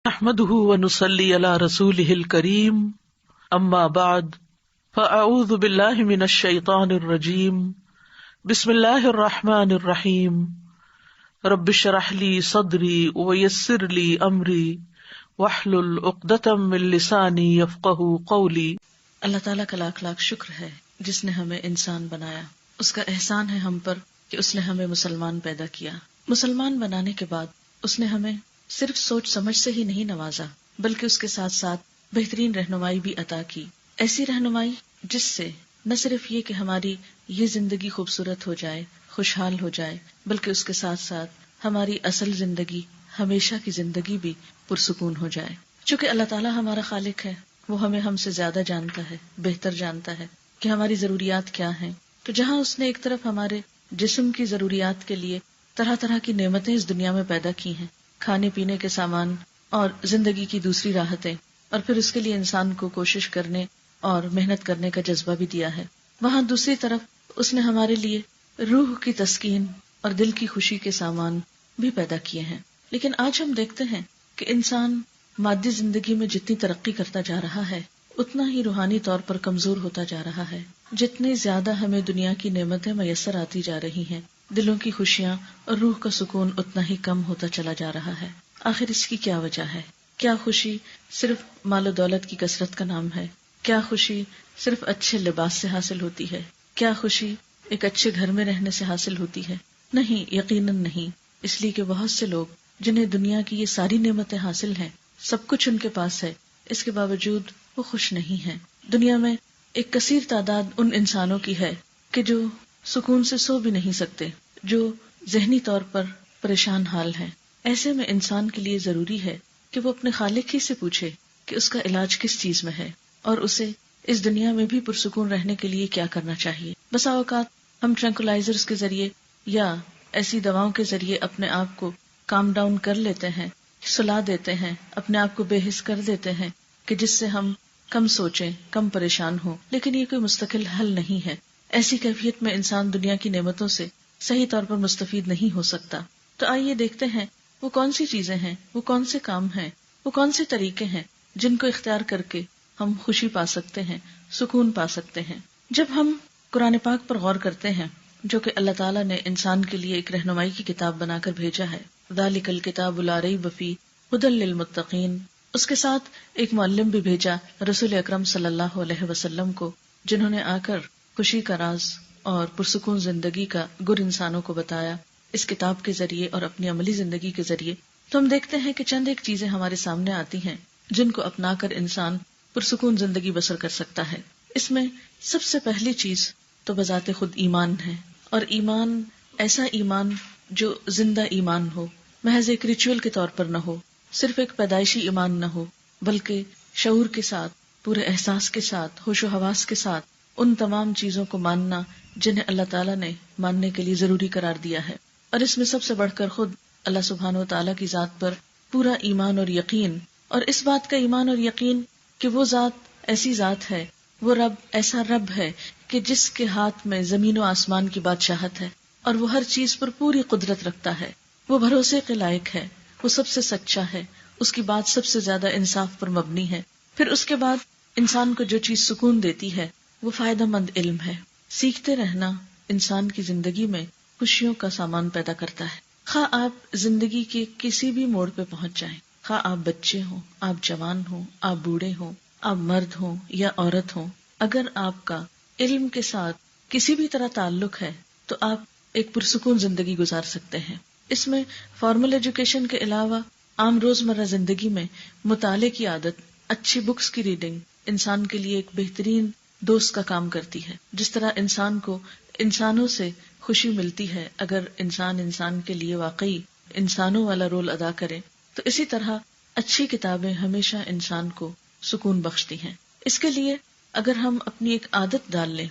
نحمده ونصلي على رسوله الكريم اما بعد فاعوذ بالله من الشيطان الرجيم بسم الله الرحمن الرحيم رب اشرح لي صدري ويسر لي امري واحلل عقدة من لساني يفقهوا قولي۔ اللہ تعالیٰ کا لاکھ لاکھ شکر ہے جس نے ہمیں انسان بنایا۔ اس کا احسان ہے ہم پر کہ اس نے ہمیں مسلمان پیدا کیا۔ مسلمان بنانے کے بعد اس نے ہمیں صرف سوچ سمجھ سے ہی نہیں نوازا بلکہ اس کے ساتھ ساتھ بہترین رہنمائی بھی عطا کی، ایسی رہنمائی جس سے نہ صرف یہ کہ ہماری یہ زندگی خوبصورت ہو جائے، خوشحال ہو جائے، بلکہ اس کے ساتھ ساتھ ہماری اصل زندگی، ہمیشہ کی زندگی بھی پرسکون ہو جائے۔ چونکہ اللہ تعالیٰ ہمارا خالق ہے، وہ ہمیں ہم سے زیادہ جانتا ہے، بہتر جانتا ہے کہ ہماری ضروریات کیا ہیں۔ تو جہاں اس نے ایک طرف ہمارے جسم کی ضروریات کے لیے طرح طرح کی نعمتیں اس دنیا میں پیدا کی ہیں، کھانے پینے کے سامان اور زندگی کی دوسری راحتیں، اور پھر اس کے لیے انسان کو کوشش کرنے اور محنت کرنے کا جذبہ بھی دیا ہے، وہاں دوسری طرف اس نے ہمارے لیے روح کی تسکین اور دل کی خوشی کے سامان بھی پیدا کیے ہیں۔ لیکن آج ہم دیکھتے ہیں کہ انسان مادی زندگی میں جتنی ترقی کرتا جا رہا ہے اتنا ہی روحانی طور پر کمزور ہوتا جا رہا ہے۔ جتنی زیادہ ہمیں دنیا کی نعمتیں میسر آتی جا رہی ہیں، دلوں کی خوشیاں اور روح کا سکون اتنا ہی کم ہوتا چلا جا رہا ہے۔ آخر اس کی کیا وجہ ہے؟ کیا خوشی صرف مال و دولت کی کثرت کا نام ہے؟ کیا خوشی صرف اچھے لباس سے حاصل ہوتی ہے؟ کیا خوشی ایک اچھے گھر میں رہنے سے حاصل ہوتی ہے؟ نہیں، یقیناً نہیں۔ اس لیے کہ بہت سے لوگ جنہیں دنیا کی یہ ساری نعمتیں حاصل ہیں، سب کچھ ان کے پاس ہے، اس کے باوجود وہ خوش نہیں ہیں۔ دنیا میں ایک کثیر تعداد ان انسانوں کی ہے کہ جو سکون سے سو بھی نہیں سکتے، جو ذہنی طور پر پریشان حال ہیں۔ ایسے میں انسان کے لیے ضروری ہے کہ وہ اپنے خالق ہی سے پوچھے کہ اس کا علاج کس چیز میں ہے اور اسے اس دنیا میں بھی پرسکون رہنے کے لیے کیا کرنا چاہیے۔ بسا اوقات ہم ٹرینکولائزرز کے ذریعے یا ایسی دواؤں کے ذریعے اپنے آپ کو کام ڈاؤن کر لیتے ہیں، سلا دیتے ہیں، اپنے آپ کو بے حس کر دیتے ہیں کہ جس سے ہم کم سوچیں، کم پریشان ہوں، لیکن یہ کوئی مستقل حل نہیں ہے۔ ایسی کیفیت میں انسان دنیا کی نعمتوں سے صحیح طور پر مستفید نہیں ہو سکتا۔ تو آئیے دیکھتے ہیں وہ کون سی چیزیں ہیں، وہ کون سے کام ہیں، وہ کون سے طریقے ہیں جن کو اختیار کر کے ہم خوشی پا سکتے ہیں، سکون پا سکتے ہیں۔ جب ہم قرآن پاک پر غور کرتے ہیں، جو کہ اللہ تعالیٰ نے انسان کے لیے ایک رہنمائی کی کتاب بنا کر بھیجا ہے، ذالک الکتاب لا ریب فیہ ھدی للمتقین، اس کے ساتھ ایک معلم بھی بھیجا رسول اکرم صلی اللہ علیہ وسلم کو، جنہوں نے آ کر خوشی کا راز اور پرسکون زندگی کا گر انسانوں کو بتایا اس کتاب کے ذریعے اور اپنی عملی زندگی کے ذریعے۔ تو ہم دیکھتے ہیں کہ چند ایک چیزیں ہمارے سامنے آتی ہیں جن کو اپنا کر انسان پرسکون زندگی بسر کر سکتا ہے۔ اس میں سب سے پہلی چیز تو بذات خود ایمان ہے، اور ایمان ایسا ایمان جو زندہ ایمان ہو، محض ایک ریچول کے طور پر نہ ہو، صرف ایک پیدائشی ایمان نہ ہو، بلکہ شعور کے ساتھ، پورے احساس کے ساتھ، ہوش و حواس کے ساتھ ان تمام چیزوں کو ماننا جنہیں اللہ تعالیٰ نے ماننے کے لیے ضروری قرار دیا ہے۔ اور اس میں سب سے بڑھ کر خود اللہ سبحانہ و تعالیٰ کی ذات پر پورا ایمان اور یقین، اور اس بات کا ایمان اور یقین کہ وہ ذات ایسی ذات ہے، وہ رب ایسا رب ہے کہ جس کے ہاتھ میں زمین و آسمان کی بادشاہت ہے اور وہ ہر چیز پر پوری قدرت رکھتا ہے، وہ بھروسے کے لائق ہے، وہ سب سے سچا ہے، اس کی بات سب سے زیادہ انصاف پر مبنی ہے۔ پھر اس کے بعد انسان کو جو چیز سکون دیتی ہے وہ فائدہ مند علم ہے۔ سیکھتے رہنا انسان کی زندگی میں خوشیوں کا سامان پیدا کرتا ہے۔ خواہ آپ زندگی کے کسی بھی موڑ پہ پہنچ جائیں، خواہ آپ بچے ہوں، آپ جوان ہوں، آپ بوڑھے ہوں، آپ مرد ہوں یا عورت ہوں، اگر آپ کا علم کے ساتھ کسی بھی طرح تعلق ہے تو آپ ایک پرسکون زندگی گزار سکتے ہیں۔ اس میں فارمل ایجوکیشن کے علاوہ عام روزمرہ زندگی میں مطالعے کی عادت، اچھی بکس کی ریڈنگ انسان کے لیے ایک بہترین دوست کا کام کرتی ہے۔ جس طرح انسان کو انسانوں سے خوشی ملتی ہے اگر انسان کے لیے واقعی انسانوں والا رول ادا کرے، تو اسی طرح اچھی کتابیں ہمیشہ انسان کو سکون بخشتی ہیں۔ اس کے لیے اگر ہم اپنی ایک عادت ڈال لیں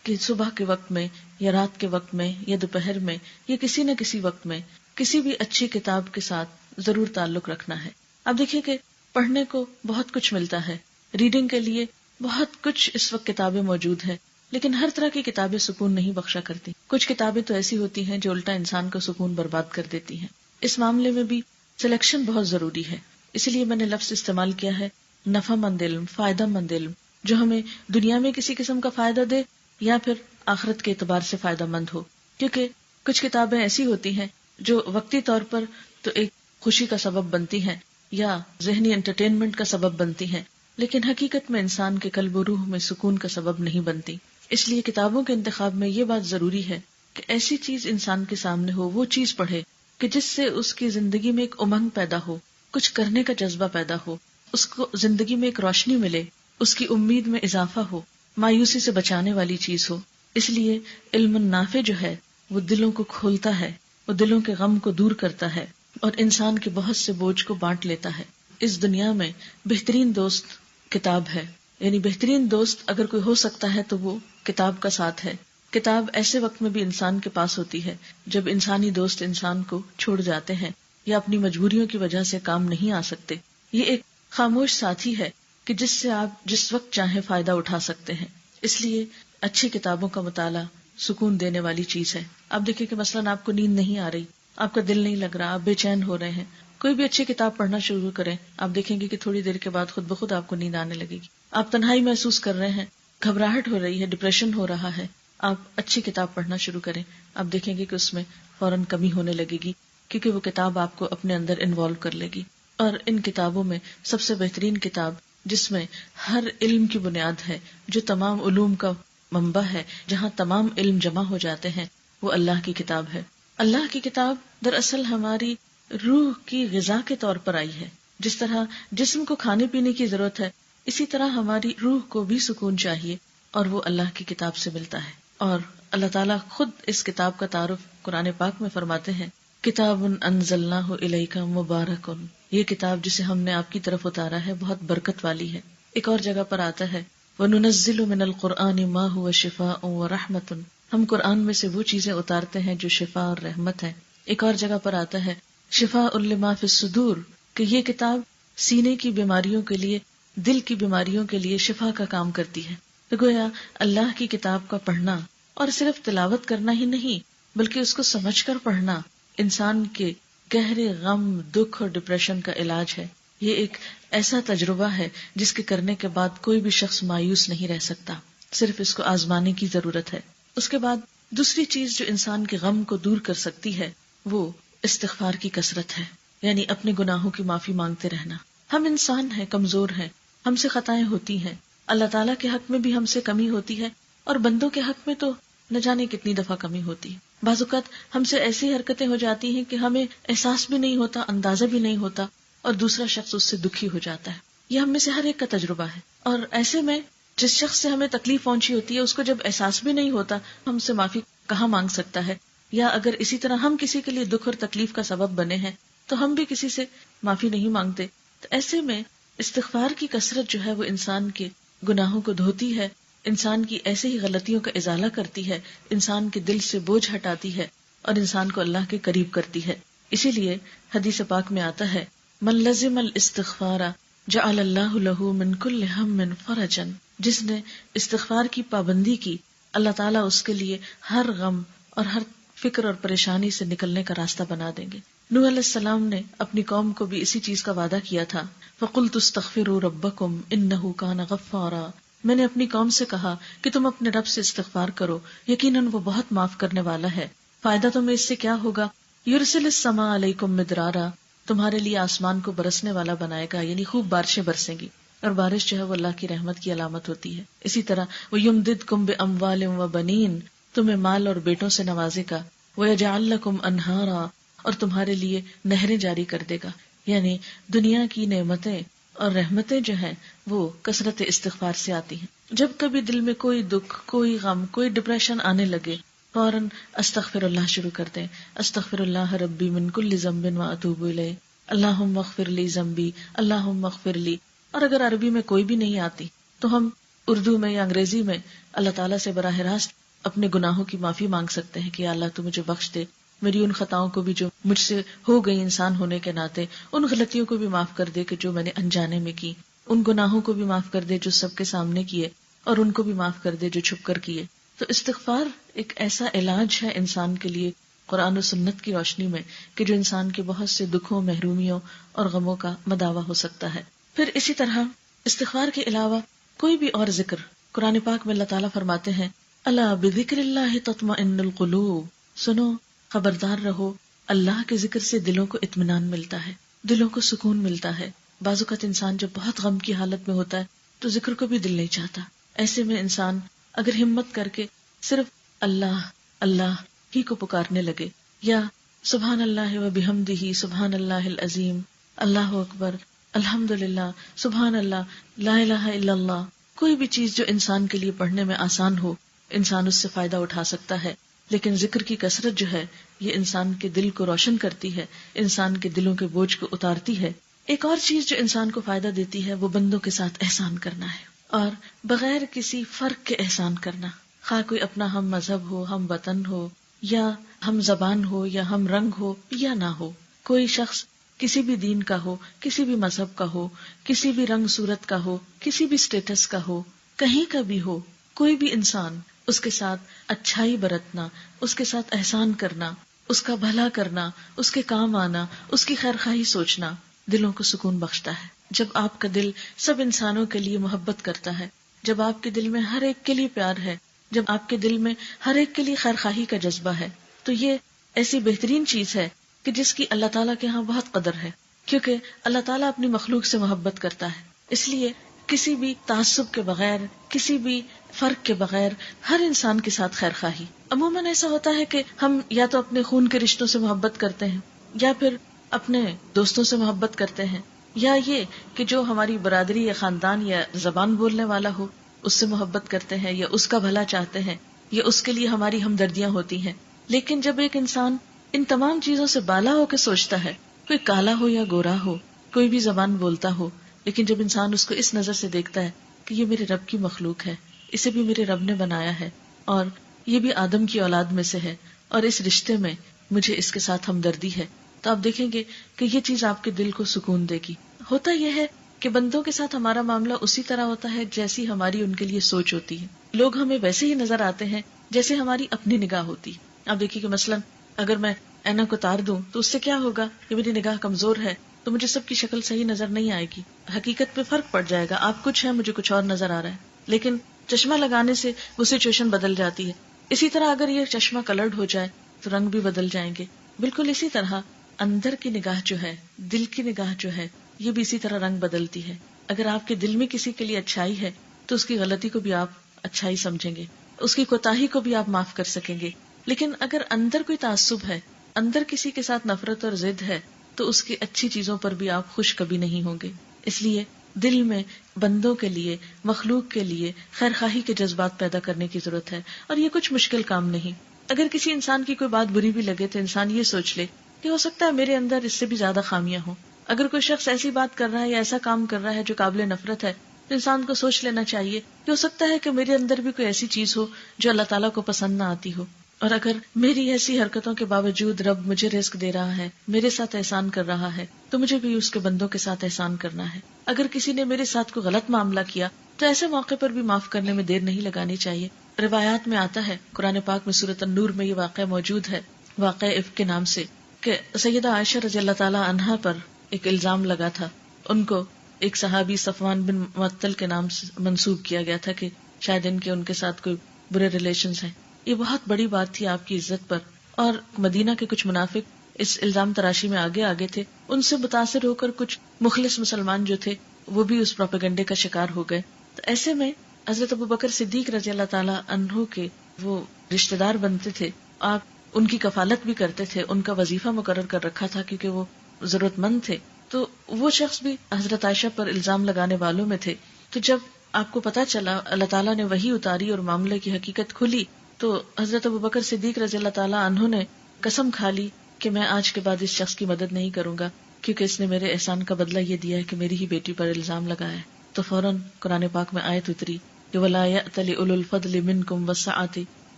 کہ صبح کے وقت میں یا رات کے وقت میں یا دوپہر میں یا کسی نہ کسی وقت میں کسی بھی اچھی کتاب کے ساتھ ضرور تعلق رکھنا ہے۔ اب دیکھیے کہ پڑھنے کو بہت کچھ ملتا ہے، ریڈنگ کے لیے بہت کچھ اس وقت کتابیں موجود ہیں، لیکن ہر طرح کی کتابیں سکون نہیں بخشا کرتی۔ کچھ کتابیں تو ایسی ہوتی ہیں جو الٹا انسان کا سکون برباد کر دیتی ہیں۔ اس معاملے میں بھی سلیکشن بہت ضروری ہے اسی لیے میں نے لفظ استعمال کیا ہے نفع مند علم، فائدہ مند علم، جو ہمیں دنیا میں کسی قسم کا فائدہ دے یا پھر آخرت کے اعتبار سے فائدہ مند ہو. کیونکہ کچھ کتابیں ایسی ہوتی ہیں جو وقتی طور پر تو ایک خوشی کا سبب بنتی ہیں یا ذہنی انٹرٹینمنٹ کا سبب بنتی ہیں، لیکن حقیقت میں انسان کے قلب و روح میں سکون کا سبب نہیں بنتی. اس لیے کتابوں کے انتخاب میں یہ بات ضروری ہے کہ ایسی چیز انسان کے سامنے ہو، وہ چیز پڑھے کہ جس سے اس کی زندگی میں ایک امنگ پیدا ہو، کچھ کرنے کا جذبہ پیدا ہو، اس کو زندگی میں ایک روشنی ملے، اس کی امید میں اضافہ ہو، مایوسی سے بچانے والی چیز ہو. اس لیے علم نافع جو ہے وہ دلوں کو کھولتا ہے، وہ دلوں کے غم کو دور کرتا ہے اور انسان کے بہت سے بوجھ کو بانٹ لیتا ہے. اس دنیا میں بہترین دوست کتاب ہے، یعنی بہترین دوست اگر کوئی ہو سکتا ہے تو وہ کتاب کا ساتھ ہے. کتاب ایسے وقت میں بھی انسان کے پاس ہوتی ہے جب انسانی دوست انسان کو چھوڑ جاتے ہیں یا اپنی مجبوریوں کی وجہ سے کام نہیں آ سکتے. یہ ایک خاموش ساتھی ہے کہ جس سے آپ جس وقت چاہیں فائدہ اٹھا سکتے ہیں. اس لیے اچھی کتابوں کا مطالعہ سکون دینے والی چیز ہے. آپ دیکھیں کہ مثلاً آپ کو نیند نہیں آ رہی، آپ کا دل نہیں لگ رہا، آپ بے چین ہو رہے ہیں، کوئی بھی اچھی کتاب پڑھنا شروع کریں، آپ دیکھیں گے کہ تھوڑی دیر کے بعد خود بخود آپ کو نیند آنے لگے گی. آپ تنہائی محسوس کر رہے ہیں، گھبراہٹ ہو رہی ہے، ڈپریشن ہو رہا ہے، آپ اچھی کتاب پڑھنا شروع کریں، آپ دیکھیں گے کہ اس میں فوراً کمی ہونے لگے گی، کیونکہ وہ کتاب آپ کو اپنے اندر انوالو کر لے گی. اور ان کتابوں میں سب سے بہترین کتاب جس میں ہر علم کی بنیاد ہے، جو تمام علوم کا منبع ہے، جہاں تمام علم جمع ہو جاتے ہیں، وہ اللہ کی کتاب ہے. اللہ کی کتاب دراصل ہماری روح کی غذا کے طور پر آئی ہے. جس طرح جسم کو کھانے پینے کی ضرورت ہے، اسی طرح ہماری روح کو بھی سکون چاہیے، اور وہ اللہ کی کتاب سے ملتا ہے. اور اللہ تعالیٰ خود اس کتاب کا تعارف قرآن پاک میں فرماتے ہیں، کتاب انزلناہ الیک مبارک، یہ کتاب جسے ہم نے آپ کی طرف اتارا ہے بہت برکت والی ہے. ایک اور جگہ پر آتا ہے وَنُنَزِّلُ مِنَ الْقُرْآنِ مَا هُوَ شِفَاءٌ وَرَحْمَةٌ، ہم قرآن میں سے وہ چیزیں اتارتے ہیں جو شفا اور رحمت ہے. ایک اور جگہ پر آتا ہے شفاء لما فی الصدور، کہ یہ کتاب سینے کی بیماریوں کے لیے، دل کی بیماریوں کے لیے شفا کا کام کرتی ہے. تو گویا اللہ کی کتاب کا پڑھنا اور صرف تلاوت کرنا ہی نہیں بلکہ اس کو سمجھ کر پڑھنا انسان کے گہرے غم، دکھ اور ڈپریشن کا علاج ہے. یہ ایک ایسا تجربہ ہے جس کے کرنے کے بعد کوئی بھی شخص مایوس نہیں رہ سکتا، صرف اس کو آزمانے کی ضرورت ہے. اس کے بعد دوسری چیز جو انسان کے غم کو دور کر سکتی ہے وہ استغفار کی کثرت ہے، یعنی اپنے گناہوں کی معافی مانگتے رہنا. ہم انسان ہیں، کمزور ہیں، ہم سے خطائیں ہوتی ہیں، اللہ تعالیٰ کے حق میں بھی ہم سے کمی ہوتی ہے اور بندوں کے حق میں تو نہ جانے کتنی دفعہ کمی ہوتی ہے. بعض اوقات ہم سے ایسی حرکتیں ہو جاتی ہیں کہ ہمیں احساس بھی نہیں ہوتا، اندازہ بھی نہیں ہوتا، اور دوسرا شخص اس سے دکھی ہو جاتا ہے. یہ ہم میں سے ہر ایک کا تجربہ ہے. اور ایسے میں جس شخص سے ہمیں تکلیف پہنچی ہوتی ہے اس کو جب احساس بھی نہیں ہوتا، ہم سے معافی کہاں مانگ سکتا ہے؟ یا اگر اسی طرح ہم کسی کے لیے دکھ اور تکلیف کا سبب بنے ہیں تو ہم بھی کسی سے معافی نہیں مانگتے. تو ایسے میں استغفار کی کثرت جو ہے وہ انسان کے گناہوں کو دھوتی ہے، انسان کی ایسے ہی غلطیوں کا ازالہ کرتی ہے، انسان کے دل سے بوجھ ہٹاتی ہے اور انسان کو اللہ کے قریب کرتی ہے. اسی لیے حدیث پاک میں آتا ہے من لزم الاستغفار جعل اللہ له من كل هم فرجا، جس نے استغفار کی پابندی کی اللہ تعالیٰ اس کے لیے ہر غم اور ہر فکر اور پریشانی سے نکلنے کا راستہ بنا دیں گے. نوح علیہ السلام نے اپنی قوم کو بھی اسی چیز کا وعدہ کیا تھا، فَقُلْتُ اسْتَغْفِرُوا رَبَّكُمْ إِنَّهُ كَانَ غَفَّارًا، میں نے اپنی قوم سے کہا کہ تم اپنے رب سے استغفار کرو، یقیناً وہ بہت معاف کرنے والا ہے. فائدہ تمہیں اس سے کیا ہوگا؟ یرسل السماء علیکم مدرارا، تمہارے لیے آسمان کو برسنے والا بنائے گا، یعنی خوب بارشیں برسیں گی، اور بارش جو ہے وہ اللہ کی رحمت کی علامت ہوتی ہے. اسی طرح وَيُمْدِدْكُمْ بِأَمْوَالٍ وَبَنِينَ، تمہیں مال اور بیٹوں سے نوازے گا. وَيَجْعَلْ لَكُمْ أَنْهَارًا، اور تمہارے لیے نہریں جاری کر دے گا. یعنی دنیا کی نعمتیں اور رحمتیں جو ہیں وہ کثرت استغفار سے آتی ہیں. جب کبھی دل میں کوئی دکھ، کوئی غم، کوئی ڈپریشن آنے لگے، فوراً استغفر اللہ شروع کر دیں. استغفر اللہ ربی من کل ذنب واتوب الیہ، اللہم اغفر لی ذنبی، اللہم اغفر لی. اور اگر عربی میں کوئی بھی نہیں آتی تو ہم اردو میں یا انگریزی میں اللہ تعالیٰ سے براہ راست اپنے گناہوں کی معافی مانگ سکتے ہیں کہ یا اللہ تو مجھے بخش دے، میری ان خطاؤں کو بھی جو مجھ سے ہو گئی انسان ہونے کے ناطے، ان غلطیوں کو بھی معاف کر دے کہ جو میں نے انجانے میں کی، ان گناہوں کو بھی معاف کر دے جو سب کے سامنے کیے، اور ان کو بھی معاف کر دے جو چھپ کر کیے. تو استغفار ایک ایسا علاج ہے انسان کے لیے قرآن و سنت کی روشنی میں کہ جو انسان کے بہت سے دکھوں، محرومیوں اور غموں کا مداوع ہو سکتا ہے. پھر اسی طرح استغفار کے علاوہ کوئی بھی اور ذکر، قرآن پاک میں اللہ تعالیٰ فرماتے ہیں الا بذکر اللہ تطمئن القلوب، سنو خبردار رہو، اللہ کے ذکر سے دلوں کو اطمینان ملتا ہے، دلوں کو سکون ملتا ہے. بعض اوقات انسان جب بہت غم کی حالت میں ہوتا ہے تو ذکر کو بھی دل نہیں چاہتا. ایسے میں انسان اگر ہمت کر کے صرف اللہ اللہ ہی کو پکارنے لگے، یا سبحان اللہ و بحمدہ سبحان اللہ العظیم، اللہ اکبر، الحمدللہ، سبحان اللہ، لا الہ الا اللہ، کوئی بھی چیز جو انسان کے لیے پڑھنے میں آسان ہو، انسان اس سے فائدہ اٹھا سکتا ہے. لیکن ذکر کی کثرت جو ہے یہ انسان کے دل کو روشن کرتی ہے، انسان کے دلوں کے بوجھ کو اتارتی ہے. ایک اور چیز جو انسان کو فائدہ دیتی ہے وہ بندوں کے ساتھ احسان کرنا ہے، اور بغیر کسی فرق کے احسان کرنا. خواہ کوئی اپنا ہم مذہب ہو، ہم وطن ہو، یا ہم زبان ہو، یا ہم رنگ ہو یا نہ ہو، کوئی شخص کسی بھی دین کا ہو، کسی بھی مذہب کا ہو، کسی بھی رنگ صورت کا ہو، کسی بھی سٹیٹس کا ہو، کہیں کا بھی ہو، کوئی بھی انسان، اس کے ساتھ اچھائی برتنا، اس کے ساتھ احسان کرنا، اس کا بھلا کرنا، اس کے کام آنا، اس کی خیرخواہی سوچنا دلوں کو سکون بخشتا ہے. جب آپ کا دل سب انسانوں کے لیے محبت کرتا ہے، جب آپ کے دل میں ہر ایک کے لیے پیار ہے، جب آپ کے دل میں ہر ایک کے لیے خیرخواہی کا جذبہ ہے، تو یہ ایسی بہترین چیز ہے کہ جس کی اللہ تعالیٰ کے ہاں بہت قدر ہے، کیونکہ اللہ تعالیٰ اپنی مخلوق سے محبت کرتا ہے. اس لیے کسی بھی تعصب کے بغیر، کسی بھی فرق کے بغیر ہر انسان کے ساتھ خیرخواہی. عموماً ایسا ہوتا ہے کہ ہم یا تو اپنے خون کے رشتوں سے محبت کرتے ہیں، یا پھر اپنے دوستوں سے محبت کرتے ہیں، یا یہ کہ جو ہماری برادری یا خاندان یا زبان بولنے والا ہو اس سے محبت کرتے ہیں، یا اس کا بھلا چاہتے ہیں، یا اس کے لیے ہماری ہمدردیاں ہوتی ہیں. لیکن جب ایک انسان ان تمام چیزوں سے بالا ہو کے سوچتا ہے، کوئی کالا ہو یا گورا ہو، کوئی بھی زبان بولتا ہو، لیکن جب انسان اس کو اس نظر سے دیکھتا ہے کہ یہ میرے رب کی مخلوق ہے، اسے بھی میرے رب نے بنایا ہے، اور یہ بھی آدم کی اولاد میں سے ہے، اور اس رشتے میں مجھے اس کے ساتھ ہمدردی ہے، تو آپ دیکھیں گے کہ یہ چیز آپ کے دل کو سکون دے گی. ہوتا یہ ہے کہ بندوں کے ساتھ ہمارا معاملہ اسی طرح ہوتا ہے جیسی ہماری ان کے لیے سوچ ہوتی ہے. لوگ ہمیں ویسے ہی نظر آتے ہیں جیسے ہماری اپنی نگاہ ہوتی. آپ دیکھیے کہ مثلا اگر میں اینک اتار دوں تو اس سے کیا ہوگا کہ میری نگاہ کمزور ہے تو مجھے سب کی شکل صحیح نظر نہیں آئے گی، حقیقت پہ فرق پڑ جائے گا. آپ کچھ ہے، مجھے کچھ اور نظر آ رہا ہے، لیکن چشمہ لگانے سے وہ سچویشن بدل جاتی ہے. اسی طرح اگر یہ چشمہ کلرڈ ہو جائے تو رنگ بھی بدل جائیں گے. بالکل اسی طرح اندر کی نگاہ جو ہے، دل کی نگاہ جو ہے، یہ بھی اسی طرح رنگ بدلتی ہے. اگر آپ کے دل میں کسی کے لیے اچھائی ہے تو اس کی غلطی کو بھی آپ اچھائی سمجھیں گے، اس کی کوتاہی کو بھی آپ معاف کر سکیں گے. لیکن اگر اندر کوئی تعصب ہے، اندر کسی کے ساتھ نفرت اور ضد ہے، تو اس کی اچھی چیزوں پر بھی آپ خوش کبھی نہیں ہوں گے. اس لیے دل میں بندوں کے لیے، مخلوق کے لیے خیرخواہی کے جذبات پیدا کرنے کی ضرورت ہے، اور یہ کچھ مشکل کام نہیں. اگر کسی انسان کی کوئی بات بری بھی لگے تو انسان یہ سوچ لے کہ ہو سکتا ہے میرے اندر اس سے بھی زیادہ خامیاں ہوں. اگر کوئی شخص ایسی بات کر رہا ہے یا ایسا کام کر رہا ہے جو قابل نفرت ہے تو انسان کو سوچ لینا چاہیے کہ ہو سکتا ہے کہ میرے اندر بھی کوئی ایسی چیز ہو جو اللہ تعالیٰ کو پسند نہ آتی ہو، اور اگر میری ایسی حرکتوں کے باوجود رب مجھے رزق دے رہا ہے، میرے ساتھ احسان کر رہا ہے، تو مجھے بھی اس کے بندوں کے ساتھ احسان کرنا ہے. اگر کسی نے میرے ساتھ کوئی غلط معاملہ کیا تو ایسے موقع پر بھی معاف کرنے میں دیر نہیں لگانی چاہیے. روایات میں آتا ہے، قرآن پاک میں سورۃ النور میں یہ واقعہ موجود ہے، واقعہ افک کے نام سے، کہ سیدہ عائشہ رضی اللہ تعالی عنہا پر ایک الزام لگا تھا. ان کو ایک صحابی صفوان بن معطل کے نام سے منسوب کیا گیا تھا کہ شاید ان کے ساتھ کوئی برے ریلیشنز ہیں. یہ بہت بڑی بات تھی آپ کی عزت پر، اور مدینہ کے کچھ منافق اس الزام تراشی میں آگے تھے. ان سے متاثر ہو کر کچھ مخلص مسلمان جو تھے وہ بھی اس پروپیگنڈے کا شکار ہو گئے. تو ایسے میں حضرت ابوبکر صدیق رضی اللہ تعالی عنہ کے وہ رشتہ دار بنتے تھے، آپ ان کی کفالت بھی کرتے تھے، ان کا وظیفہ مقرر کر رکھا تھا کیونکہ وہ ضرورت مند تھے. تو وہ شخص بھی حضرت عائشہ پر الزام لگانے والوں میں تھے. تو جب آپ کو پتا چلا، اللہ تعالیٰ نے وحی اتاری اور معاملے کی حقیقت کھلی، تو حضرت ابوبکر صدیق رضی اللہ تعالیٰ عنہ نے قسم کھا لی کہ میں آج کے بعد اس شخص کی مدد نہیں کروں گا، کیونکہ اس نے میرے احسان کا بدلہ یہ دیا ہے کہ میری ہی بیٹی پر الزام لگایا ہے. تو فوراً قرآن پاک میں آیت اتری کہ وَلَا يَأْتَلِ أُولُو الْفَضْلِ مِنْكُمْ وَالسَّعَةِ،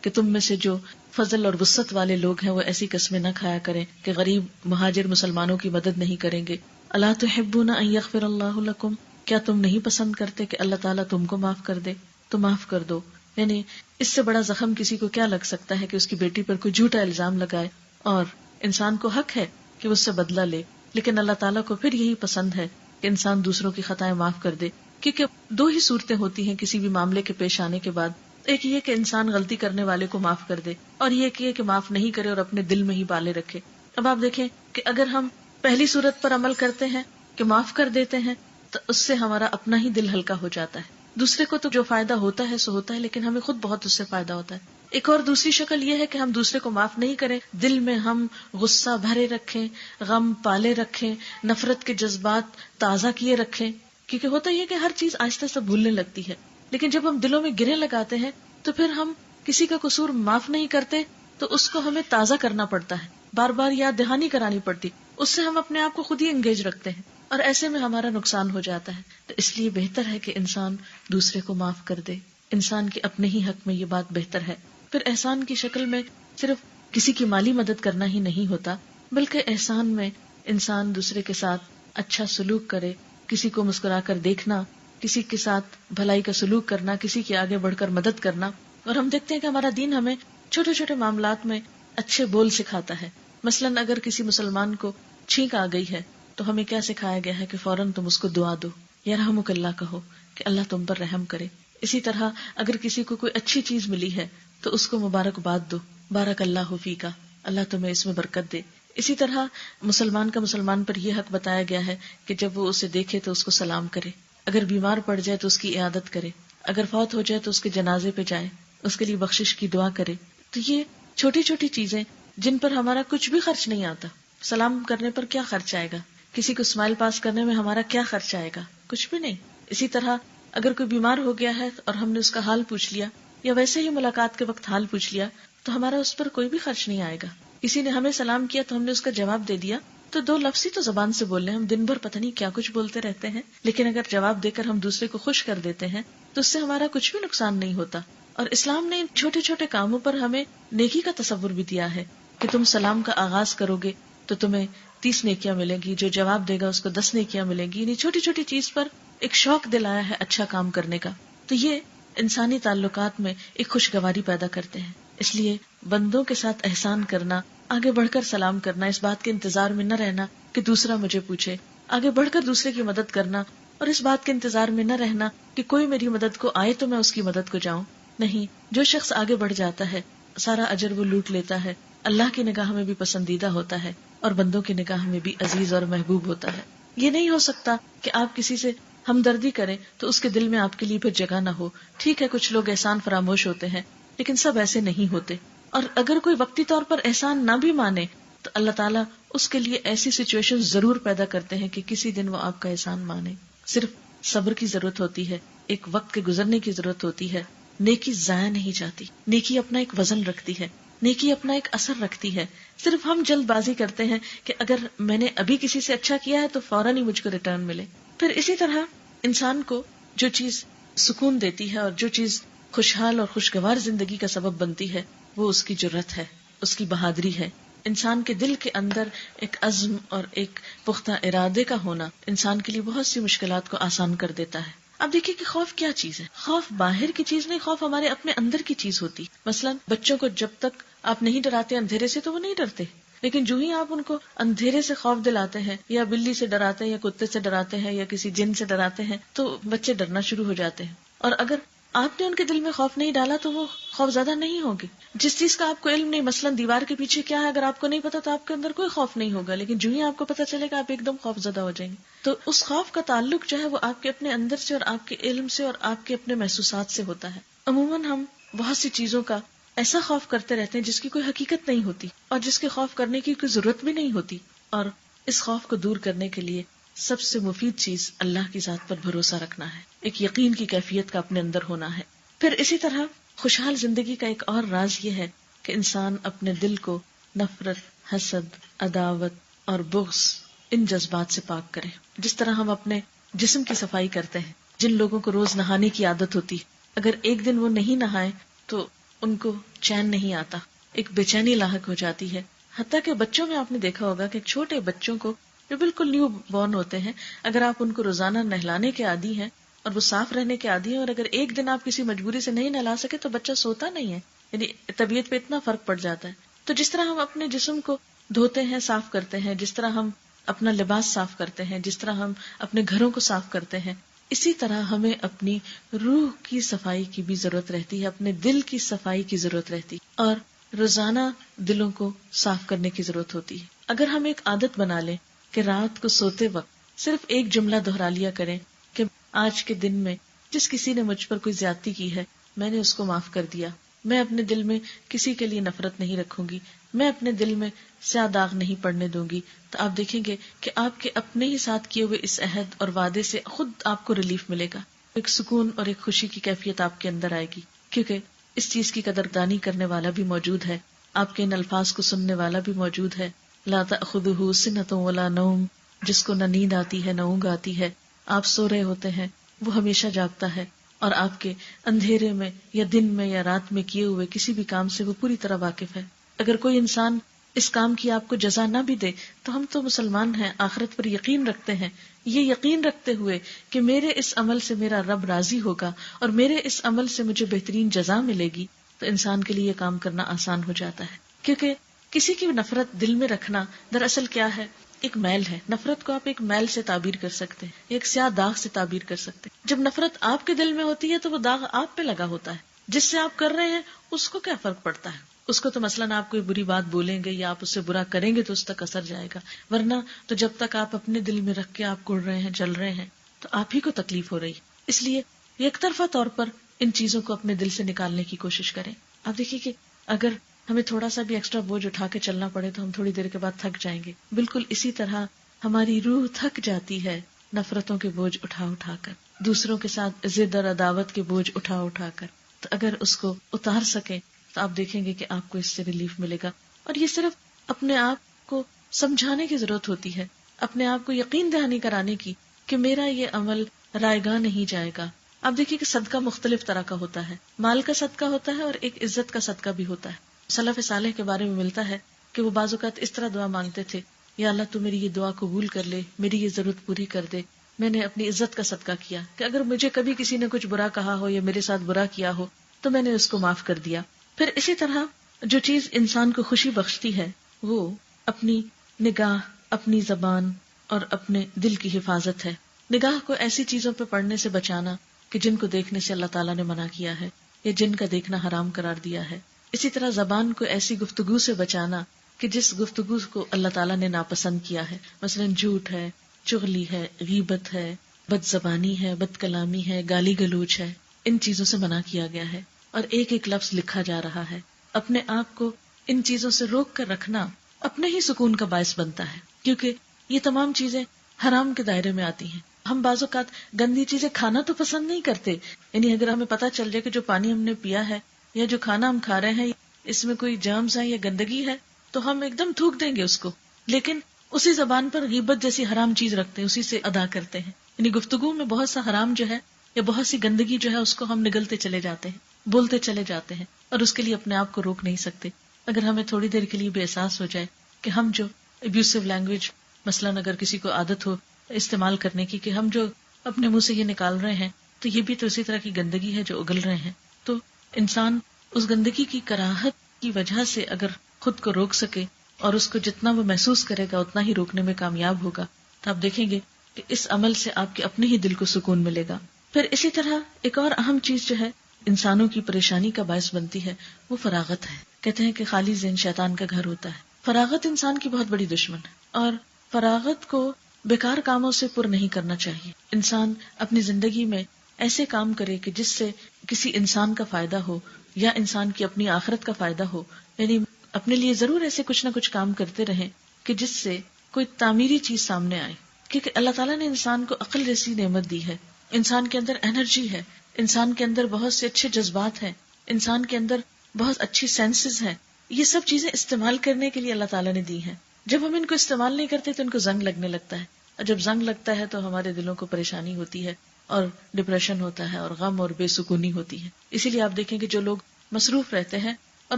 کہ تم میں سے جو فضل اور وسعت والے لوگ ہیں وہ ایسی قسمیں نہ کھایا کریں کہ غریب مہاجر مسلمانوں کی مدد نہیں کریں گے. الا تحبون ان یغفر اللہ لکم، کیا تم نہیں پسند کرتے کہ اللہ تعالیٰ تم کو معاف کر دے؟ تو معاف کر دو. یعنی اس سے بڑا زخم کسی کو کیا لگ سکتا ہے کہ اس کی بیٹی پر کوئی جھوٹا الزام لگائے اور انسان کو حق ہے کہ اس سے بدلہ لے، لیکن اللہ تعالیٰ کو پھر یہی پسند ہے کہ انسان دوسروں کی خطائیں معاف کر دے. کیونکہ دو ہی صورتیں ہوتی ہیں کسی بھی معاملے کے پیش آنے کے بعد، ایک یہ کہ انسان غلطی کرنے والے کو معاف کر دے، اور یہ کہ معاف نہیں کرے اور اپنے دل میں ہی پالے رکھے. اب آپ دیکھیں کہ اگر ہم پہلی صورت پر عمل کرتے ہیں کہ معاف کر دیتے ہیں تو اس سے ہمارا اپنا ہی دل ہلکا ہو جاتا ہے. دوسرے کو تو جو فائدہ ہوتا ہے سو ہوتا ہے، لیکن ہمیں خود بہت اس سے فائدہ ہوتا ہے. ایک اور دوسری شکل یہ ہے کہ ہم دوسرے کو معاف نہیں کریں، دل میں ہم غصہ بھرے رکھیں، غم پالے رکھیں، نفرت کے جذبات تازہ کیے رکھیں. کیونکہ ہوتا یہ کہ ہر چیز آہستہ سے بھولنے لگتی ہے، لیکن جب ہم دلوں میں گریں لگاتے ہیں تو پھر ہم کسی کا قصور معاف نہیں کرتے تو اس کو ہمیں تازہ کرنا پڑتا ہے، بار بار یاد دہانی کرانی پڑتی. اس سے ہم اپنے آپ کو خود ہی انگیج رکھتے ہیں اور ایسے میں ہمارا نقصان ہو جاتا ہے. تو اس لیے بہتر ہے کہ انسان دوسرے کو معاف کر دے. انسان کے اپنے ہی حق میں یہ بات بہتر ہے. پھر احسان کی شکل میں صرف کسی کی مالی مدد کرنا ہی نہیں ہوتا، بلکہ احسان میں انسان دوسرے کے ساتھ اچھا سلوک کرے، کسی کو مسکرا کر دیکھنا، کسی کے ساتھ بھلائی کا سلوک کرنا، کسی کے آگے بڑھ کر مدد کرنا. اور ہم دیکھتے ہیں کہ ہمارا دین ہمیں چھوٹے چھوٹے معاملات میں اچھے بول سکھاتا ہے. مثلاً اگر کسی مسلمان کو چھینک آ گئی ہے تو ہمیں کیا سکھایا گیا ہے کہ فوراً تم اس کو دعا دو، یرحمک اللہ کہو کہ اللہ تم پر رحم کرے. اسی طرح اگر کسی کو کوئی اچھی چیز ملی ہے تو اس کو مبارکباد دو، بارک اللہ فیکا، اللہ تمہیں اس میں برکت دے. اسی طرح مسلمان کا مسلمان پر یہ حق بتایا گیا ہے کہ جب وہ اسے دیکھے تو اس کو سلام کرے، اگر بیمار پڑ جائے تو اس کی عیادت کرے، اگر فوت ہو جائے تو اس کے جنازے پہ جائے، اس کے لیے بخشش کی دعا کرے. تو یہ چھوٹی چھوٹی چیزیں جن پر ہمارا کچھ بھی خرچ نہیں آتا. سلام کرنے پر کیا خرچ آئے گا؟ کسی کو اسمائل پاس کرنے میں ہمارا کیا خرچ آئے گا؟ کچھ بھی نہیں. اسی طرح اگر کوئی بیمار ہو گیا ہے اور ہم نے اس کا حال پوچھ لیا یا ویسے ہی ملاقات کے وقت حال پوچھ لیا تو ہمارا اس پر کوئی بھی خرچ نہیں آئے گا. کسی نے ہمیں سلام کیا تو ہم نے اس کا جواب دے دیا، تو دو لفظ ہی تو زبان سے بول رہے ہیں، ہم دن بھر پتہ نہیں کیا کچھ بولتے رہتے ہیں، لیکن اگر جواب دے کر ہم دوسرے کو خوش کر دیتے ہیں تو اس سے ہمارا کچھ بھی نقصان نہیں ہوتا. اور اسلام نے ان چھوٹے چھوٹے کاموں پر ہمیں نیکی کا تصور بھی دیا ہے کہ تم سلام کا آغاز کرو گے تو تمہیں 30 نیکیاں ملیں گی، جو جواب دے گا اس کو 10 نیکیاں ملیں گی. یعنی چھوٹی چھوٹی چیز پر ایک شوق دلایا ہے اچھا کام کرنے کا. تو یہ انسانی تعلقات میں ایک خوشگواری پیدا کرتے ہیں. اس لیے بندوں کے ساتھ احسان کرنا، آگے بڑھ کر سلام کرنا، اس بات کے انتظار میں نہ رہنا کہ دوسرا مجھے پوچھے، آگے بڑھ کر دوسرے کی مدد کرنا اور اس بات کے انتظار میں نہ رہنا کہ کوئی میری مدد کو آئے تو میں اس کی مدد کو جاؤں. نہیں، جو شخص آگے بڑھ جاتا ہے سارا اجر وہ لوٹ لیتا ہے، اللہ کی نگاہ میں بھی پسندیدہ ہوتا ہے اور بندوں کی نگاہ میں بھی عزیز اور محبوب ہوتا ہے. یہ نہیں ہو سکتا کہ آپ کسی سے ہمدردی کریں تو اس کے دل میں آپ کے لیے پھر جگہ نہ ہو. ٹھیک ہے کچھ لوگ احسان فراموش ہوتے ہیں لیکن سب ایسے نہیں ہوتے. اور اگر کوئی وقتی طور پر احسان نہ بھی مانے تو اللہ تعالیٰ اس کے لیے ایسی سچویشن ضرور پیدا کرتے ہیں کہ کسی دن وہ آپ کا احسان مانے. صرف صبر کی ضرورت ہوتی ہے، ایک وقت کے گزرنے کی ضرورت ہوتی ہے. نیکی ضائع نہیں جاتی، نیکی اپنا ایک وزن رکھتی ہے، نیکی اپنا ایک اثر رکھتی ہے. صرف ہم جلد بازی کرتے ہیں کہ اگر میں نے ابھی کسی سے اچھا کیا ہے تو فوراً ہی مجھ کو ریٹرن ملے. پھر اسی طرح انسان کو جو چیز سکون دیتی ہے اور جو چیز خوشحال اور خوشگوار زندگی کا سبب بنتی ہے وہ اس کی جرأت ہے، اس کی بہادری ہے. انسان کے دل کے اندر ایک عزم اور ایک پختہ ارادے کا ہونا انسان کے لیے بہت سی مشکلات کو آسان کر دیتا ہے. اب دیکھیے کہ خوف کیا چیز ہے. خوف باہر کی چیز نہیں، خوف ہمارے اپنے اندر کی چیز ہوتی. مثلا بچوں کو جب تک آپ نہیں ڈراتے اندھیرے سے تو وہ نہیں ڈرتے، لیکن جو ہی آپ ان کو اندھیرے سے خوف دلاتے ہیں یا بلی سے ڈراتے ہیں یا کتے سے ڈراتے ہیں یا کسی جن سے ڈراتے ہیں تو بچے ڈرنا شروع ہو جاتے ہیں. اور اگر آپ نے ان کے دل میں خوف نہیں ڈالا تو وہ خوف زیادہ نہیں ہوگے. جس چیز کا آپ کو علم نہیں، مثلا دیوار کے پیچھے کیا ہے، اگر آپ کو نہیں پتا تو آپ کے اندر کوئی خوف نہیں ہوگا، لیکن جو ہی آپ کو پتا چلے گا آپ ایک دم خوف زدہ ہو جائیں گے. تو اس خوف کا تعلق جو ہے وہ آپ کے اپنے اندر سے اور آپ کے علم سے اور آپ کے اپنے محسوسات سے ہوتا ہے. عموماً ہم بہت سی چیزوں کا ایسا خوف کرتے رہتے ہیں جس کی کوئی حقیقت نہیں ہوتی اور جس کے خوف کرنے کی کوئی ضرورت بھی نہیں ہوتی. اور اس خوف کو دور کرنے کے لیے سب سے مفید چیز اللہ کی ذات پر بھروسہ رکھنا ہے، ایک یقین کی کیفیت کا اپنے اندر ہونا ہے. پھر اسی طرح خوشحال زندگی کا ایک اور راز یہ ہے کہ انسان اپنے دل کو نفرت، حسد، عداوت اور بغض ان جذبات سے پاک کرے. جس طرح ہم اپنے جسم کی صفائی کرتے ہیں، جن لوگوں کو روز نہانے کی عادت ہوتی، اگر ایک دن وہ نہیں نہائے تو ان کو چین نہیں آتا، ایک بے چینی لاحق ہو جاتی ہے. حتیٰ کہ بچوں میں آپ نے دیکھا ہوگا کہ چھوٹے بچوں کو جو بالکل نیو بورن ہوتے ہیں، اگر آپ ان کو روزانہ نہلانے کے عادی ہیں اور وہ صاف رہنے کے عادی ہیں اور اگر ایک دن آپ کسی مجبوری سے نہیں نہلا سکے تو بچہ سوتا نہیں ہے. یعنی طبیعت پہ اتنا فرق پڑ جاتا ہے. تو جس طرح ہم اپنے جسم کو دھوتے ہیں، صاف کرتے ہیں، جس طرح ہم اپنا لباس صاف کرتے ہیں، جس طرح ہم اپنے گھروں کو صاف کرتے ہیں، اسی طرح ہمیں اپنی روح کی صفائی کی بھی ضرورت رہتی ہے، اپنے دل کی صفائی کی ضرورت رہتی ہے، اور روزانہ دلوں کو صاف کرنے کی ضرورت ہوتی ہے۔ اگر ہم ایک عادت بنا لیں کہ رات کو سوتے وقت صرف ایک جملہ دہرا لیا کریں کہ آج کے دن میں جس کسی نے مجھ پر کوئی زیادتی کی ہے میں نے اس کو معاف کر دیا، میں اپنے دل میں کسی کے لیے نفرت نہیں رکھوں گی، میں اپنے دل میں سیاہ داغ نہیں پڑنے دوں گی، تو آپ دیکھیں گے کہ آپ کے اپنے ہی ساتھ کیے ہوئے اس عہد اور وعدے سے خود آپ کو ریلیف ملے گا، ایک سکون اور ایک خوشی کی کیفیت آپ کے اندر آئے گی، کیونکہ اس چیز کی قدردانی کرنے والا بھی موجود ہے، آپ کے ان الفاظ کو سننے والا بھی موجود ہے۔ لا تأخذہ سنۃ ولا نوم، جس کو نہ نیند آتی ہے نہ اونگ آتی ہے، آپ سو رہے ہوتے ہیں وہ ہمیشہ جاگتا ہے، اور آپ کے اندھیرے میں یا دن میں یا رات میں کیے ہوئے کسی بھی کام سے وہ پوری طرح واقف ہے۔ اگر کوئی انسان اس کام کی آپ کو جزا نہ بھی دے تو ہم تو مسلمان ہیں، آخرت پر یقین رکھتے ہیں، یہ یقین رکھتے ہوئے کہ میرے اس عمل سے میرا رب راضی ہوگا اور میرے اس عمل سے مجھے بہترین جزا ملے گی، تو انسان کے لیے یہ کام کرنا آسان ہو جاتا ہے۔ کیونکہ کسی کی نفرت دل میں رکھنا دراصل کیا ہے؟ ایک میل ہے۔ نفرت کو آپ ایک میل سے تعبیر کر سکتے ہیں، ایک سیاہ داغ سے تعبیر کر سکتے ہیں۔ جب نفرت آپ کے دل میں ہوتی ہے تو وہ داغ آپ پہ لگا ہوتا ہے، جس سے آپ کر رہے ہیں اس کو کیا فرق پڑتا ہے؟ اس کو تو مثلاً آپ کوئی بری بات بولیں گے یا آپ اس سے برا کریں گے تو اس تک اثر جائے گا، ورنہ تو جب تک آپ اپنے دل میں رکھ کے آپ گڑ رہے ہیں، جل رہے ہیں، تو آپ ہی کو تکلیف ہو رہی ہے۔ اس لیے یک طرفہ طور پر ان چیزوں کو اپنے دل سے نکالنے کی کوشش کریں۔ آپ دیکھیے کہ اگر ہمیں تھوڑا سا بھی ایکسٹرا بوجھ اٹھا کے چلنا پڑے تو ہم تھوڑی دیر کے بعد تھک جائیں گے، بالکل اسی طرح ہماری روح تھک جاتی ہے نفرتوں کے بوجھ اٹھا اٹھا کر، دوسروں کے ساتھ ضد اور عداوت کے بوجھ اٹھا اٹھا کر۔ تو اگر اس کو اتار سکیں تو آپ دیکھیں گے کہ آپ کو اس سے ریلیف ملے گا، اور یہ صرف اپنے آپ کو سمجھانے کی ضرورت ہوتی ہے، اپنے آپ کو یقین دہانی کرانے کی کہ میرا یہ عمل رائے گاہ نہیں جائے گا۔ آپ دیکھیے کہ صدقہ مختلف طرح کا ہوتا ہے، مال کا صدقہ ہوتا ہے اور ایک عزت کا صدقہ بھی ہوتا ہے۔ سلف صالح کے بارے میں ملتا ہے کہ وہ بعض اوقات اس طرح دعا مانگتے تھے، یا اللہ تو میری یہ دعا قبول کر لے، میری یہ ضرورت پوری کر دے، میں نے اپنی عزت کا صدقہ کیا کہ اگر مجھے کبھی کسی نے کچھ برا کہا ہو یا میرے ساتھ برا کیا ہو تو میں نے اس کو معاف کر دیا۔ پھر اسی طرح جو چیز انسان کو خوشی بخشتی ہے وہ اپنی نگاہ، اپنی زبان اور اپنے دل کی حفاظت ہے۔ نگاہ کو ایسی چیزوں پہ پڑنے سے بچانا کہ جن کو دیکھنے سے اللہ تعالیٰ نے منع کیا ہے یا جن کا دیکھنا حرام قرار دیا ہے۔ اسی طرح زبان کو ایسی گفتگو سے بچانا کہ جس گفتگو کو اللہ تعالیٰ نے ناپسند کیا ہے، مثلا جھوٹ ہے، چغلی ہے، غیبت ہے، بد زبانی ہے، بد کلامی ہے، گالی گلوچ ہے، ان چیزوں سے منع کیا گیا ہے، اور ایک ایک لفظ لکھا جا رہا ہے۔ اپنے آپ کو ان چیزوں سے روک کر رکھنا اپنے ہی سکون کا باعث بنتا ہے، کیونکہ یہ تمام چیزیں حرام کے دائرے میں آتی ہیں۔ ہم بعض اوقات گندی چیزیں کھانا تو پسند نہیں کرتے، یعنی اگر ہمیں پتہ چل جائے کہ جو پانی ہم نے پیا ہے یا جو کھانا ہم کھا رہے ہیں اس میں کوئی جرمز ہیں یا گندگی ہے تو ہم ایک دم تھوک دیں گے اس کو، لیکن اسی زبان پر غیبت جیسی حرام چیز رکھتے ہیں، اسی سے ادا کرتے ہیں، یعنی گفتگو میں بہت سا حرام جو ہے یا بہت سی گندگی جو ہے اس کو ہم نگلتے چلے جاتے ہیں، بولتے چلے جاتے ہیں، اور اس کے لیے اپنے آپ کو روک نہیں سکتے۔ اگر ہمیں تھوڑی دیر کے لیے بھی احساس ہو جائے کہ ہم جو ابیوسو لینگویج مثلاً اگر کسی کو عادت ہو استعمال کرنے کی کہ ہم جو اپنے منہ سے یہ نکال رہے ہیں تو یہ بھی تو اسی طرح کی گندگی ہے جو اگل رہے ہیں، تو انسان اس گندگی کی کراہت کی وجہ سے اگر خود کو روک سکے اور اس کو جتنا وہ محسوس کرے گا اتنا ہی روکنے میں کامیاب ہوگا، تو آپ دیکھیں گے کہ اس عمل سے آپ کے اپنے ہی دل کو سکون ملے گا۔ پھر اسی طرح ایک اور اہم چیز جو ہے انسانوں کی پریشانی کا باعث بنتی ہے وہ فراغت ہے۔ کہتے ہیں کہ خالی ذہن شیطان کا گھر ہوتا ہے۔ فراغت انسان کی بہت بڑی دشمن ہے، اور فراغت کو بیکار کاموں سے پر نہیں کرنا چاہیے۔ انسان اپنی زندگی میں ایسے کام کرے کہ جس سے کسی انسان کا فائدہ ہو یا انسان کی اپنی آخرت کا فائدہ ہو، یعنی اپنے لیے ضرور ایسے کچھ نہ کچھ کام کرتے رہیں کہ جس سے کوئی تعمیری چیز سامنے آئے، کیونکہ اللہ تعالیٰ نے انسان کو عقل جیسی نعمت دی ہے، انسان کے اندر انرجی ہے، انسان کے اندر بہت سے اچھے جذبات ہیں، انسان کے اندر بہت اچھی سینسز ہیں، یہ سب چیزیں استعمال کرنے کے لیے اللہ تعالیٰ نے دی ہیں۔ جب ہم ان کو استعمال نہیں کرتے تو ان کو زنگ لگنے لگتا ہے، اور جب زنگ لگتا ہے تو ہمارے دلوں کو پریشانی ہوتی ہے اور ڈپریشن ہوتا ہے اور غم اور بے سکونی ہوتی ہے۔ اسی لیے آپ دیکھیں کہ جو لوگ مصروف رہتے ہیں، اور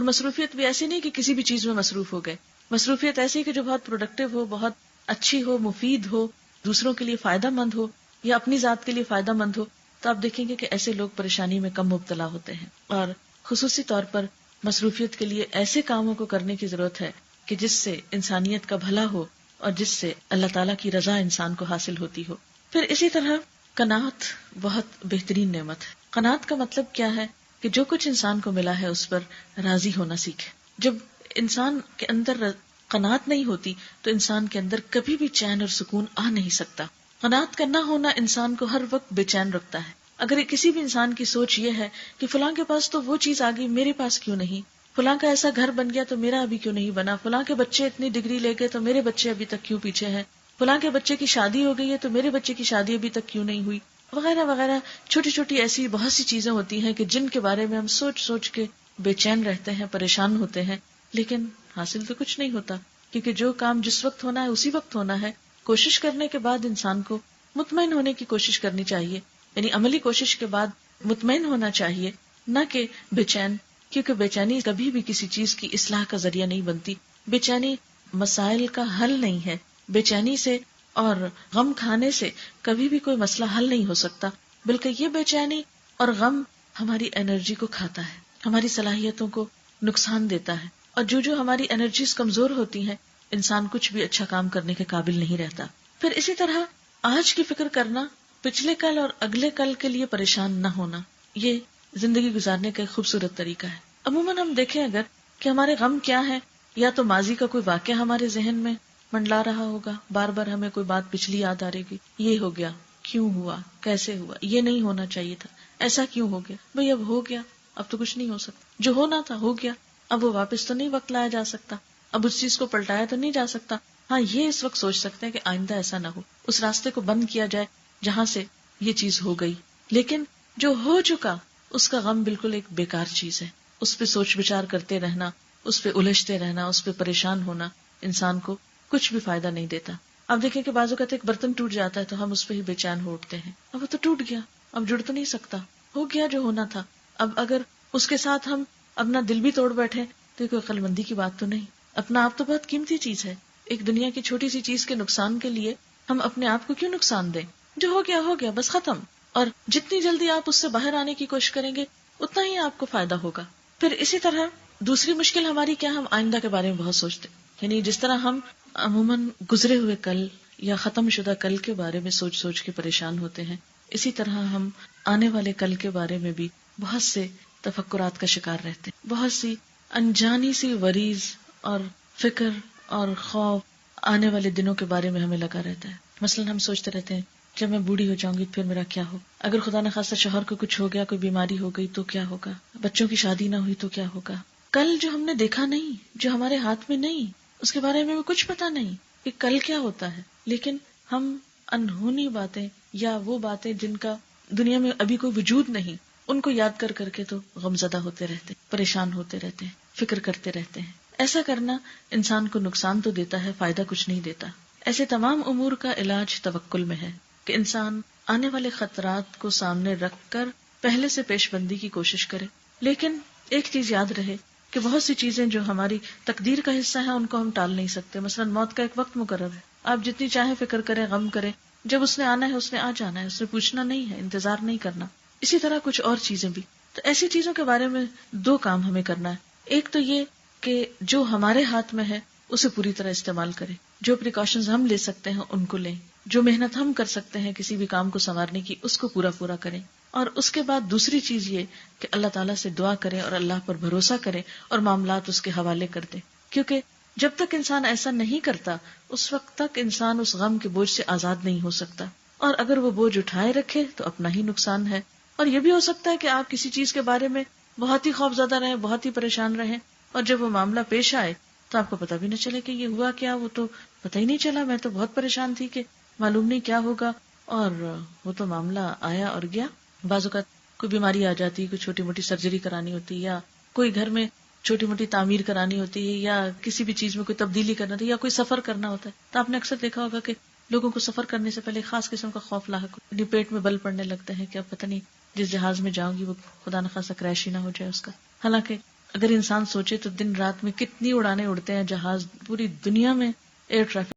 مصروفیت بھی ایسی نہیں کہ کسی بھی چیز میں مصروف ہو گئے، مصروفیت ایسی کہ جو بہت پروڈکٹیو ہو، بہت اچھی ہو، مفید ہو، دوسروں کے لیے فائدہ مند ہو یا اپنی ذات کے لیے فائدہ مند ہو، تو آپ دیکھیں گے کہ ایسے لوگ پریشانی میں کم مبتلا ہوتے ہیں۔ اور خصوصی طور پر مصروفیت کے لیے ایسے کاموں کو کرنے کی ضرورت ہے کہ جس سے انسانیت کا بھلا ہو اور جس سے اللہ تعالیٰ کی رضا انسان کو حاصل ہوتی ہو. پھر اسی طرح قناعت بہت بہترین نعمت ہے. قناعت کا مطلب کیا ہے کہ جو کچھ انسان کو ملا ہے اس پر راضی ہونا سیکھے. جب انسان کے اندر قناعت نہیں ہوتی تو انسان کے اندر کبھی بھی چین اور سکون آ نہیں سکتا. قناعت کا نہ ہونا انسان کو ہر وقت بے چین رکھتا ہے. اگر کسی بھی انسان کی سوچ یہ ہے کہ فلاں کے پاس تو وہ چیز آ گئی، میرے پاس کیوں نہیں، فلاں کا ایسا گھر بن گیا تو میرا ابھی کیوں نہیں بنا، فلاں کے بچے اتنی ڈگری لے گئے تو میرے بچے ابھی تک کیوں پیچھے ہیں، فلاں کے بچے کی شادی ہو گئی ہے تو میرے بچے کی شادی ابھی تک کیوں نہیں ہوئی، وغیرہ وغیرہ. چھوٹی چھوٹی ایسی بہت سی چیزیں ہوتی ہیں کہ جن کے بارے میں ہم سوچ سوچ کے بے چین رہتے ہیں، پریشان ہوتے ہیں، لیکن حاصل تو کچھ نہیں ہوتا. کیونکہ جو کام جس وقت ہونا ہے اسی وقت ہونا ہے. کوشش کرنے کے بعد انسان کو مطمئن ہونے کی کوشش کرنی چاہیے، یعنی عملی کوشش کے بعد مطمئن ہونا چاہیے، نہ کہ بے چین. کیونکہ بے چینی کبھی بھی کسی چیز کی اصلاح کا ذریعہ نہیں بنتی. بے چینی مسائل کا حل نہیں ہے. بے چینی سے اور غم کھانے سے کبھی بھی کوئی مسئلہ حل نہیں ہو سکتا، بلکہ یہ بے چینی اور غم ہماری انرجی کو کھاتا ہے، ہماری صلاحیتوں کو نقصان دیتا ہے، اور جو ہماری انرجیز کمزور ہوتی ہیں انسان کچھ بھی اچھا کام کرنے کے قابل نہیں رہتا. پھر اسی طرح آج کی فکر کرنا، پچھلے کل اور اگلے کل کے لیے پریشان نہ ہونا، یہ زندگی گزارنے کا ایک خوبصورت طریقہ ہے. عموماً ہم دیکھیں اگر کہ ہمارے غم کیا ہے، یا تو ماضی کا کوئی واقعہ ہمارے ذہن میں منڈلا رہا ہوگا، بار بار ہمیں کوئی بات پچھلی یاد آ رہے گی، یہ ہو گیا، کیوں ہوا، کیسے ہوا، یہ نہیں ہونا چاہیے تھا، ایسا کیوں ہو گیا. بھئی اب ہو گیا، اب تو کچھ نہیں ہو سکتا، جو ہونا تھا ہو گیا، اب وہ واپس تو نہیں وقت لایا جا سکتا، اب اس چیز کو پلٹایا تو نہیں جا سکتا. ہاں یہ اس وقت سوچ سکتے ہیں کہ آئندہ ایسا نہ ہو، اس راستے کو بند کیا جائے جہاں سے یہ چیز ہو گئی. لیکن جو ہو چکا اس کا غم بالکل ایک بیکار چیز ہے. اس پہ سوچ بچار کرتے رہنا، اس پہ الجھتے رہنا، اس پہ پریشان ہونا انسان کو کچھ بھی فائدہ نہیں دیتا. اب دیکھیں کہ بعض اوقات ایک برتن ٹوٹ جاتا ہے تو ہم اس پہ ہی بے چین ہو اٹھتے ہیں، اب وہ تو ٹوٹ گیا، اب جڑ تو نہیں سکتا، ہو گیا جو ہونا تھا. اب اگر اس کے ساتھ ہم اپنا دل بھی توڑ بیٹھے تو کوئی عقل مندی کی بات تو نہیں. اپنا آپ تو بہت قیمتی چیز ہے. ایک دنیا کی چھوٹی سی چیز کے نقصان کے لیے ہم اپنے آپ کو کیوں نقصان دیں؟ جو ہو گیا ہو گیا، بس ختم. اور جتنی جلدی آپ اس سے باہر آنے کی کوشش کریں گے اتنا ہی آپ کو فائدہ ہوگا. پھر اسی طرح دوسری مشکل ہماری کیا، ہم آئندہ کے بارے میں بہت سوچتے ہیں. یعنی جس طرح ہم عموماً گزرے ہوئے کل یا ختم شدہ کل کے بارے میں سوچ سوچ کے پریشان ہوتے ہیں، اسی طرح ہم آنے والے کل کے بارے میں بھی بہت سے تفکرات کا شکار رہتے ہیں. بہت سی انجانی سی وریز اور فکر اور خوف آنے والے دنوں کے بارے میں ہمیں لگا رہتا ہے. مثلاً ہم سوچتے رہتے ہیں جب میں بوڑھی ہو جاؤں گی پھر میرا کیا ہو، اگر خدا نخواستہ شوہر کو کچھ ہو گیا، کوئی بیماری ہو گئی تو کیا ہوگا، بچوں کی شادی نہ ہوئی تو کیا ہوگا. کل جو ہم نے دیکھا نہیں، جو ہمارے ہاتھ میں نہیں، اس کے بارے میں کچھ پتا نہیں کہ کل کیا ہوتا ہے. لیکن ہم انہونی باتیں یا وہ باتیں جن کا دنیا میں ابھی کوئی وجود نہیں، ان کو یاد کر کر کے تو غمزدہ ہوتے رہتے، پریشان ہوتے رہتے ہیں، فکر کرتے رہتے ہیں. ایسا کرنا انسان کو نقصان تو دیتا ہے، فائدہ کچھ نہیں دیتا. ایسے تمام امور کا علاج توکل میں ہے کہ انسان آنے والے خطرات کو سامنے رکھ کر پہلے سے پیش بندی کی کوشش کرے. لیکن ایک چیز یاد رہے کہ بہت سی چیزیں جو ہماری تقدیر کا حصہ ہیں ان کو ہم ٹال نہیں سکتے. مثلا موت کا ایک وقت مقرر ہے، آپ جتنی چاہیں فکر کریں، غم کریں، جب اس نے آنا ہے اس نے آ جانا ہے، اس نے پوچھنا نہیں ہے، انتظار نہیں کرنا. اسی طرح کچھ اور چیزیں بھی. تو ایسی چیزوں کے بارے میں دو کام ہمیں کرنا ہے. ایک تو یہ کہ جو ہمارے ہاتھ میں ہے اسے پوری طرح استعمال کریں، جو پریکاشنز ہم لے سکتے ہیں ان کو لیں، جو محنت ہم کر سکتے ہیں کسی بھی کام کو سنوارنے کی اس کو پورا کریں. اور اس کے بعد دوسری چیز یہ کہ اللہ تعالیٰ سے دعا کریں اور اللہ پر بھروسہ کریں اور معاملات اس کے حوالے کر دیں. کیونکہ جب تک انسان ایسا نہیں کرتا اس وقت تک انسان اس غم کے بوجھ سے آزاد نہیں ہو سکتا، اور اگر وہ بوجھ اٹھائے رکھے تو اپنا ہی نقصان ہے. اور یہ بھی ہو سکتا ہے کہ آپ کسی چیز کے بارے میں بہت ہی خوف زدہ رہیں، بہت ہی پریشان رہیں، اور جب وہ معاملہ پیش آئے تو آپ کو پتہ بھی نہ چلے کہ یہ ہوا کیا، وہ تو پتہ ہی نہیں چلا، میں تو بہت پریشان تھی کہ معلوم نہیں کیا ہوگا، اور وہ تو معاملہ آیا اور گیا. بعض اوقات کوئی بیماری آ جاتی، کوئی چھوٹی موٹی سرجری کرانی ہوتی، یا کوئی گھر میں چھوٹی موٹی تعمیر کرانی ہوتی ہے، یا کسی بھی چیز میں کوئی تبدیلی کرنا ہوتی ہے، یا کوئی سفر کرنا ہوتا ہے. تو آپ نے اکثر دیکھا ہوگا کہ لوگوں کو سفر کرنے سے پہلے خاص قسم کا خوف لاحق ہوتا، پیٹ میں بل پڑنے لگتا ہے کہ اب پتہ نہیں جس جہاز میں جاؤں گی وہ خدا نخواستہ کریش ہی نہ ہو جائے اس کا. حالانکہ اگر انسان سوچے تو دن رات میں کتنی اڑانے اڑتے ہیں جہاز، پوری دنیا میں ایئر ٹریفک